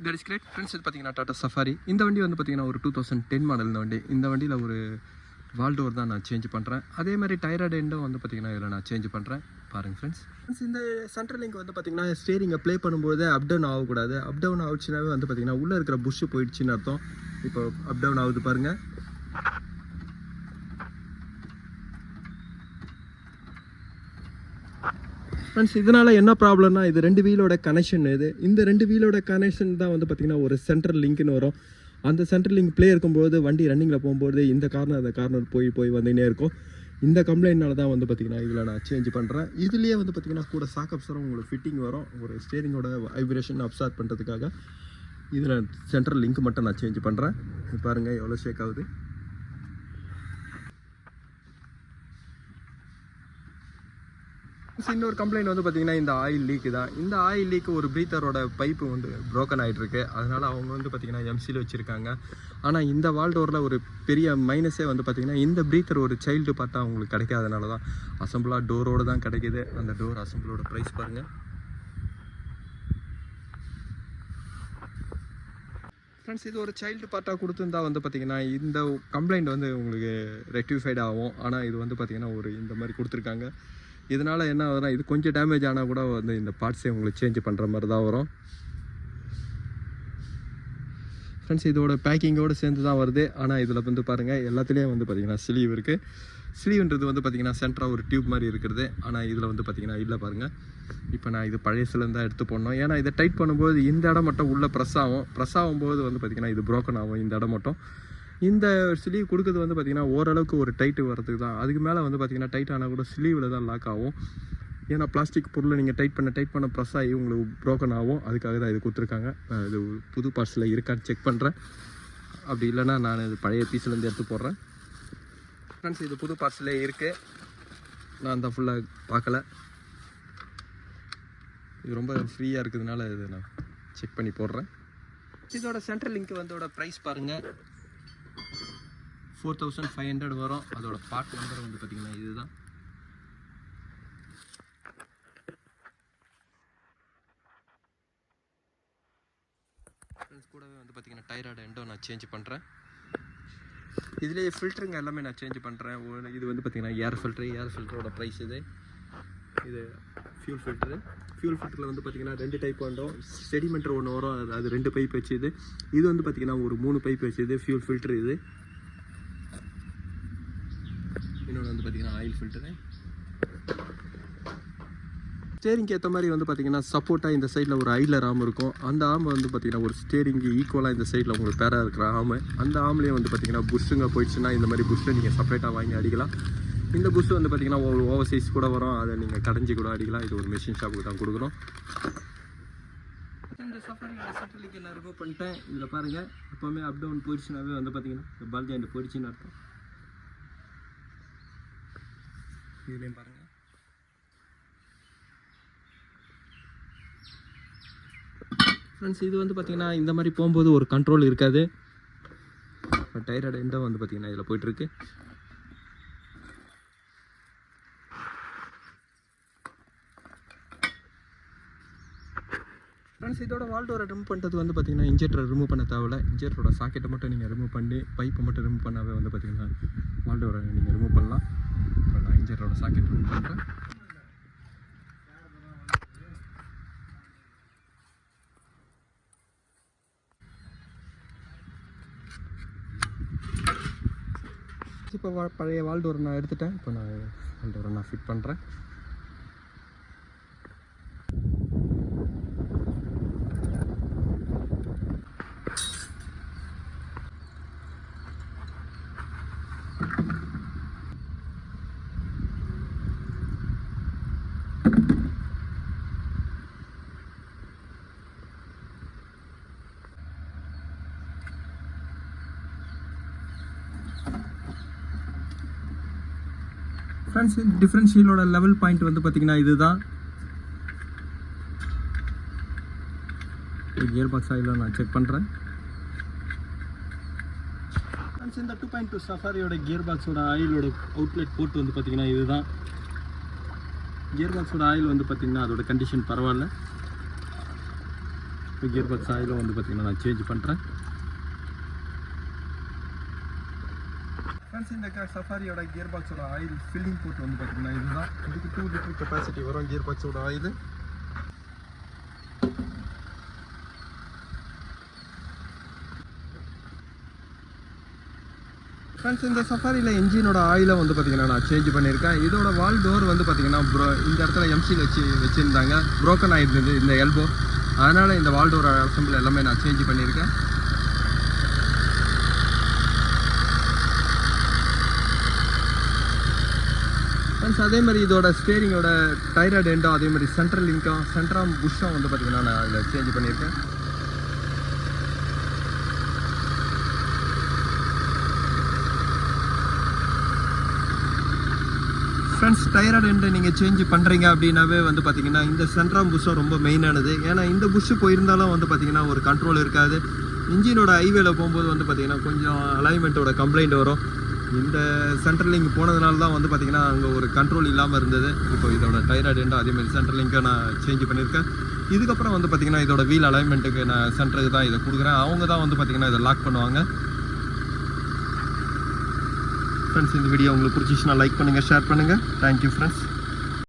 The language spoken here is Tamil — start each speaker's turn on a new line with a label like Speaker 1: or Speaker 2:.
Speaker 1: That is great friends. இது பார்த்தீங்கன்னா டாடா சஃபாரி. இந்த வண்டி வந்து பார்த்தீங்கன்னா ஒரு 2010 மாடல் இந்த வண்டி. இந்த வண்டியில் ஒரு வால் டோர் தான் நான் சேஞ்ச் பண்ணுறேன். அதே மாதிரி டைராய்டு எண்டும் வந்து பார்த்தீங்கன்னா இதில் நான் சேஞ்ச் பண்ணுறேன். பாருங்கள் ஃப்ரெண்ட்ஸ். இந்த சென்ட்ரல் லிங்க் வந்து பார்த்தீங்கன்னா ஸ்டேரிங்கை ப்ளே பண்ணும்போது அப் டவுன் ஆகக்கூடாது. அப் டவுன் ஆகிடுச்சுனாவே வந்து பார்த்தீங்கன்னா உள்ளே இருக்கிற புஷ்ஷு போயிடுச்சுன்னு அர்த்தம். இப்போ அப் டவுன் ஆகுது பாருங்கள். ஃப்ரெண்ட்ஸ் இதனால் என்ன ப்ராப்ளம்னா இது 2 வீலோட கனெக்ஷன். இந்த 2 வீலோட கனெக்ஷன் தான் வந்து பார்த்திங்கன்னா ஒரு சென்ட்ரல் லிங்க்னு வரும். அந்த சென்ட்ரல் லிங்க் ப்ளே இருக்கும்போது வண்டி ரன்னிங்கில் போகும்போது இந்த கார்னர் அந்த கார்னர் போய் வந்துகிட்டே இருக்கும். இந்த கம்ப்ளைண்ட்னால தான் வந்து பார்த்திங்கன்னா இதில் நான் சேஞ்ச் பண்ணுறேன். இதுலேயே வந்து பார்த்திங்கன்னா கூட சாக்கப்ஸரும் உங்களுக்கு ஃபிட்டிங் வரும். ஒரு ஸ்டேரிங்கோட வைப்ரேஷன் அப்சார்ப் பண்ணுறதுக்காக இதில் சென்ட்ரல் லிங்க் மட்டும் நான் சேஞ்ச் பண்ணுறேன். பாருங்கள் எவ்வளோ ஷேக் ஆகுது. இன்னொரு கம்ப்ளைண்ட் வந்து பார்த்தீங்கன்னா இந்த ஆயில் லீக்கு தான். இந்த ஆயில் லீக்கு ஒரு ப்ரீத்தரோட பைப்பு வந்து ப்ரோக்கன் ஆகிட்டுருக்கு. அதனால் அவங்க வந்து பார்த்திங்கன்னா எம்சியில் வச்சுருக்காங்க. ஆனால் இந்த வால் டோரில் ஒரு பெரிய மைனஸே வந்து பார்த்திங்கன்னா இந்த ப்ரீத்தர் ஒரு சைல்டு பார்த்தா அவங்களுக்கு கிடைக்காதனால தான். அசம்பிளாக டோரோடு தான் கிடைக்கிது. அந்த டோர் அசம்பிளோட ப்ரைஸ் பாருங்கள் ஃப்ரெண்ட்ஸ். இது ஒரு சைல்டு பார்ட்டாக கொடுத்துருந்தா வந்து பார்த்திங்கன்னா இந்த கம்ப்ளைண்ட் வந்து உங்களுக்கு ரெக்டிஃபைட் ஆகும். ஆனால் இது வந்து பார்த்திங்கன்னா ஒரு இந்த மாதிரி கொடுத்துருக்காங்க. இதனால் என்ன ஆகுதுன்னா இது கொஞ்சம் டேமேஜ் ஆனால் கூட வந்து இந்த பார்ட்ஸை உங்களுக்கு சேஞ்ச் பண்ணுற மாதிரி தான் வரும் ஃப்ரெண்ட்ஸ். இதோட பேக்கிங்கோடு சேர்ந்து தான் வருது. ஆனால் இதில் வந்து பாருங்கள் எல்லாத்துலேயும் வந்து பார்த்திங்கன்னா ஸ்லீவ் இருக்குது. ஸ்லீவ்ன்றது வந்து பார்த்திங்கன்னா சென்டராக ஒரு டியூப் மாதிரி இருக்கிறது. ஆனால் இதில் வந்து பார்த்திங்கன்னா இல்லை பாருங்கள். இப்போ நான் இது பழைய சிலிருந்து தான் எடுத்து போடணும். ஏன்னா இதை டைட் பண்ணும்போது இந்த இடம் மட்டும் உள்ளே ப்ரெஸ் ஆகும்போது வந்து பார்த்திங்கன்னா இது ப்ரோக்கன் ஆகும். இந்த இடம் மட்டும் இந்த ஸ்லீவ் கொடுக்குறது வந்து பார்த்திங்கன்னா ஓரளவுக்கு ஒரு டைட்டு வரதுக்கு தான். அதுக்கு மேலே வந்து பார்த்திங்கன்னா டைட் ஆனால் கூட ஸ்லீவில் தான் லாக் ஆகும். ஏன்னா பிளாஸ்டிக் பொருளை நீங்கள் டைட் பண்ண ப்ரெஸ் ஆகி உங்களுக்கு ப்ரோக்கன் ஆகும். அதுக்காக தான் இது கொடுத்துருக்காங்க. இது புது பார்ட்ஸில் இருக்கான்னு செக் பண்ணுறேன். அப்படி இல்லைனா நான் இது பழைய பீஸ்லேருந்து எடுத்து போடுறேன் ஃப்ரெண்ட்ஸ். இது புது பார்ட்ஸில் இருக்குது. நான் தான் ஃபுல்லாக பார்க்கல. இது ரொம்ப ஃப்ரீயாக இருக்கிறதுனால இது நான் செக் பண்ணி போடுறேன். இதோட சென்ட்ரல் லிங்க் வந்தோட ப்ரைஸ் பாருங்கள் 4500 வரும். அதோட பார்ட் நம்பர் வந்து பார்த்திங்கன்னா இதுதான். ஃப்ரெண்ட்ஸ் கூடவே வந்து பார்த்திங்கன்னா டைராய்டு எண்டோ நான் சேஞ்ச் பண்ணுறேன். இதுலேயே ஃபில்டருங்க எல்லாமே நான் சேஞ்ச் பண்ணுறேன். இது வந்து பார்த்திங்கன்னா ஏர் ஃபில்டரோட ப்ரைஸ் இது ஃபியூல் ஃபில்டரில் வந்து பார்த்திங்கன்னா 2 டைப் வந்தோம். செடிமெண்டர் ஒன்று வரும். அது 2 பைப் வச்சுது. இது வந்து பார்த்திங்கன்னா ஒரு 3 பைப் வச்சுது ஃபியூல் ஃபில்டர். இது இன்னொன்று வந்து பார்த்திங்கன்னா ஆயில் ஃபில்டரு. ஸ்டேரிங்க்கு ஏற்ற மாதிரி வந்து பார்த்திங்கன்னா சப்போர்ட்டாக இந்த சைடில் ஒரு ஐலர் ஆம் இருக்கும். அந்த ஆம் வந்து பார்த்திங்கன்னா ஒரு ஸ்டேரிங்கு ஈக்குவலாக இந்த சைடில் உங்களுக்கு பேராக இருக்கிற ஆம். அந்த ஆம்லேயே வந்து பார்த்திங்கன்னா புஷ்ஷுங்க போயிடுச்சுன்னா இந்த மாதிரி புஷ்ஷை நீங்கள் செப்பரேட்டாக வாங்கி அடிக்கலாம். இந்த புஷ் வந்து பார்த்திங்கன்னா ஒரு ஓவர் சைஸ் கூட வரும். அதை நீங்கள் கடைஞ்சி கூட அடிக்கலாம். இது ஒரு மெஷின் ஷாப்புக்கு தான் கொடுக்குறோம். இந்த சஃபாரியோட செட்டிலுக்கு நான் ரிமூவ் பண்ணிட்டேன். இதில் பாருங்கள் எப்போவுமே அப் டவுன் போயிடுச்சுனாவே வந்து பார்த்திங்கன்னா இந்த பால் ஜாயிண்ட் போயிடுச்சுன்னு அர்த்தம். இதுலேயும் பாருங்கள். ஃப்ரெண்ட்ஸ் இது வந்து பார்த்திங்கன்னா இந்த மாதிரி போகும்போது ஒரு கண்ட்ரோல் இருக்காது. டைராய்டு எண்டும் வந்து பார்த்திங்கன்னா இதில் போயிட்டுருக்கு. ஃப்ரெண்ட்ஸ் இதோட வால் டோரை ரிமூவ் பண்ணுறது வந்து பார்த்திங்கன்னா இன்ஜெக்டரை ரிமூவ் பண்ண தேவையில்ல. இன்ஜெக்டரோட சாக்கெட்டை மட்டும் நீங்கள் ரிமூவ் பண்ணி பைப்பை மட்டும் ரிமூவ் பண்ணாவே வந்து பார்த்திங்கன்னா வால் டோரை நீங்கள் ரிமூவ் பண்ணலாம். இப்போ நான் இன்ஜெக்டரோட சாக்கெட் ரிமூவ் பண்ணுறேன். இப்போ பழைய வால் டோரை நான் எடுத்துட்டேன். இப்போ நான் வால் டோரை நான் ஃபிட் பண்ணுறேன். ஃப்ரெண்ட்ஸ் டிஃப்ரென்ஷியலோட லெவல் பாயிண்ட் வந்து பார்த்திங்கன்னா இதுதான். கியர் பாக்ஸ் ஆயிலும் நான் செக் பண்ணுறேன். ஃப்ரெண்ட்ஸ் இந்த 2.2 சஃபாரியோட கியர் பாக்ஸோட ஆயிலோட அவுட்லெட் போர்ட் வந்து பார்த்திங்கன்னா இதுதான். கியர் பாக்ஸோட ஆயில் வந்து பார்த்திங்கன்னா அதோட கண்டிஷன் பரவாயில்ல. இப்போ கியர் பாக்ஸ் ஆயிலும் வந்து பார்த்திங்கன்னா நான் சேஞ்ச் பண்ணுறேன். ஃப்ரெண்ட்ஸ் இந்த சஃபாரியோட கியர் பாக்ஸோட ஆயில் ஃபில்லிங் போட்டு வந்து பார்த்திங்கன்னா இதுதான். இதுக்கு 2 லிட்டர் கெப்பாசிட்டி வரும் கியர் பாக்ஸோட ஆயில். ஃப்ரெண்ட்ஸ் இந்த சஃபாரியில் என்ஜினோட ஆயிலை வந்து பார்த்திங்கன்னா நான் சேஞ்ச் பண்ணியிருக்கேன். இதோட வால் டோர் வந்து பார்த்திங்கன்னா இந்த இடத்துல எம்சியில் வச்சுருந்தாங்க, ப்ரோக்கன் ஆகிருந்தது இந்த எல்போ. அதனால் இந்த வால் டோர் அசம்பிள் எல்லாமே நான் சேஞ்ச் பண்ணியிருக்கேன். ஃப்ரெண்ட்ஸ் அதே மாதிரி இதோட ஸ்டேரிங்கோட டைராய்டு எண்டும் அதே மாதிரி சென்ட்ரல் லிங்க்கும் சென்ட்ராம் புஷ்ஷும் வந்து பார்த்திங்கன்னா நான் அதில் சேஞ்ச் பண்ணியிருக்கேன். ஃப்ரெண்ட்ஸ் டைராய்டு எண்டை நீங்கள் சேஞ்ச் பண்ணுறீங்க அப்படின்னாவே வந்து பார்த்திங்கன்னா இந்த சென்ட்ராம் புஷ்ஷும் ரொம்ப மெயினானது. ஏன்னா இந்த புஷ்ஷு போயிருந்தாலும் வந்து பார்த்திங்கன்னா ஒரு கண்ட்ரோல் இருக்காது. இன்ஜினோட ஹைவேல போகும்போது வந்து பார்த்திங்கன்னா கொஞ்சம் அலைன்மெண்ட்டோட கம்ப்ளைண்ட் வரும். இந்த சென்ட்ரல் லிங்க் போனதுனால தான் வந்து பார்த்திங்கன்னா அங்கே ஒரு கண்ட்ரோல் இல்லாமல் இருந்தது. இப்போ இதோட டைராய்டு எண்டும் அதேமாதிரி சென்ட்ரல் லிங்கை நான் சேஞ்ச் பண்ணியிருக்கேன். இதுக்கப்புறம் வந்து பார்த்திங்கன்னா இதோட வீல் அலைன்மெண்ட்டுக்கு நான் சென்டருக்கு தான் இதை கொடுக்குறேன். அவங்க தான் வந்து பார்த்திங்கன்னா இதை லாக் பண்ணுவாங்க. ஃப்ரெண்ட்ஸ் இந்த வீடியோ உங்களுக்கு பிடிச்சிச்சுன்னா லைக் பண்ணுங்கள், ஷேர் பண்ணுங்கள். Thank you friends.